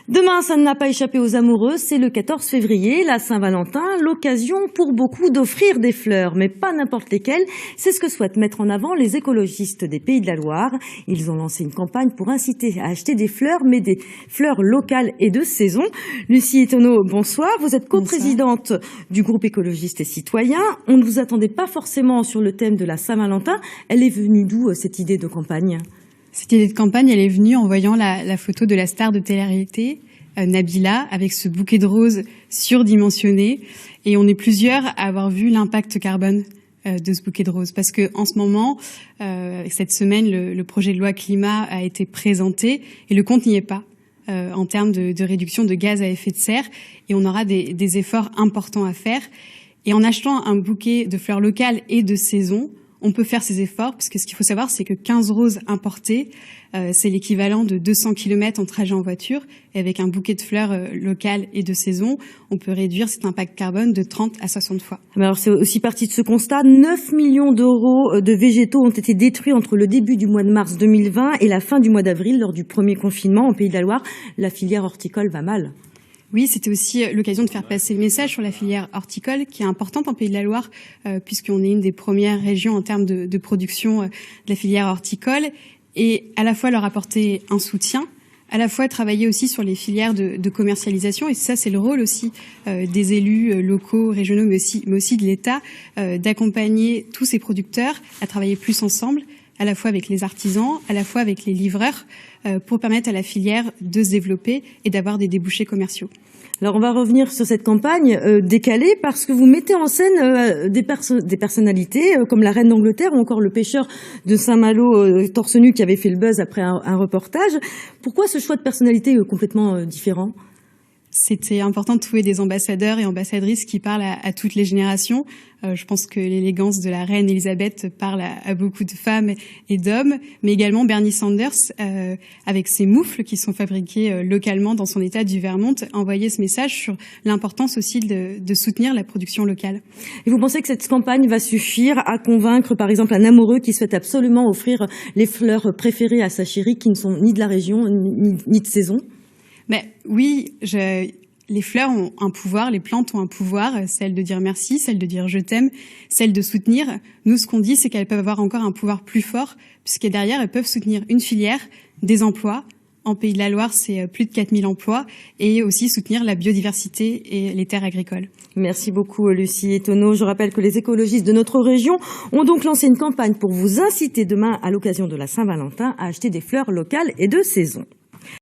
Demain, ça n'a pas échappé aux amoureux, c'est le 14 février, la Saint-Valentin, l'occasion pour beaucoup d'offrir des fleurs, mais pas n'importe lesquelles. C'est ce que souhaitent mettre en avant les écologistes des Pays de la Loire. Ils ont lancé une campagne pour inciter à acheter des fleurs, mais des fleurs locales et de saison. Lucie Etonneau, bonsoir. Vous êtes coprésidente du groupe écologiste et citoyen. On ne vous attendait pas forcément sur le thème de la Saint-Valentin. Elle est venue d'où, cette idée de campagne ? Cette idée de campagne, elle est venue en voyant la photo de la star de télé-réalité, Nabila, avec ce bouquet de roses surdimensionné. Et on est plusieurs à avoir vu l'impact carbone de ce bouquet de roses. Parce que en ce moment, cette semaine, le projet de loi climat a été présenté et le compte n'y est pas en termes de réduction de gaz à effet de serre. Et on aura des efforts importants à faire. Et en achetant un bouquet de fleurs locales et de saison, on peut faire ces efforts, parce que ce qu'il faut savoir, c'est que 15 roses importées, c'est l'équivalent de 200 km en trajet en voiture. Et avec un bouquet de fleurs locales et de saison, on peut réduire cet impact carbone de 30 à 60 fois. Mais alors c'est aussi parti de ce constat. 9 millions d'euros de végétaux ont été détruits entre le début du mois de mars 2020 et la fin du mois d'avril, lors du premier confinement en Pays de la Loire. La filière horticole va mal. Oui, c'était aussi l'occasion de faire passer le message sur la filière horticole, qui est importante en Pays de la Loire, puisqu'on est une des premières régions en termes de production de la filière horticole, et à la fois leur apporter un soutien, à la fois travailler aussi sur les filières de commercialisation, et ça c'est le rôle aussi des élus locaux, régionaux, mais aussi de l'État, d'accompagner tous ces producteurs à travailler plus ensemble, à la fois avec les artisans, à la fois avec les livreurs, pour permettre à la filière de se développer et d'avoir des débouchés commerciaux. Alors on va revenir sur cette campagne décalée, parce que vous mettez en scène des personnalités comme la reine d'Angleterre ou encore le pêcheur de Saint-Malo torse nu qui avait fait le buzz après un reportage. Pourquoi ce choix de personnalité complètement différent ? C'était important de trouver des ambassadeurs et ambassadrices qui parlent à toutes les générations. Je pense que l'élégance de la reine Elisabeth parle à beaucoup de femmes et d'hommes, mais également Bernie Sanders, avec ses moufles qui sont fabriqués localement dans son état du Vermont, envoyait ce message sur l'importance aussi de soutenir la production locale. Et vous pensez que cette campagne va suffire à convaincre, par exemple, un amoureux qui souhaite absolument offrir les fleurs préférées à sa chérie, qui ne sont ni de la région ni de saison ? Mais oui, les fleurs ont un pouvoir, les plantes ont un pouvoir, celle de dire merci, celle de dire je t'aime, celle de soutenir. Nous, ce qu'on dit, c'est qu'elles peuvent avoir encore un pouvoir plus fort, puisque derrière, elles peuvent soutenir une filière, des emplois. En Pays de la Loire, c'est plus de 4000 emplois, et aussi soutenir la biodiversité et les terres agricoles. Merci beaucoup, Lucie Etonneau. Je rappelle que les écologistes de notre région ont donc lancé une campagne pour vous inciter demain, à l'occasion de la Saint-Valentin, à acheter des fleurs locales et de saison.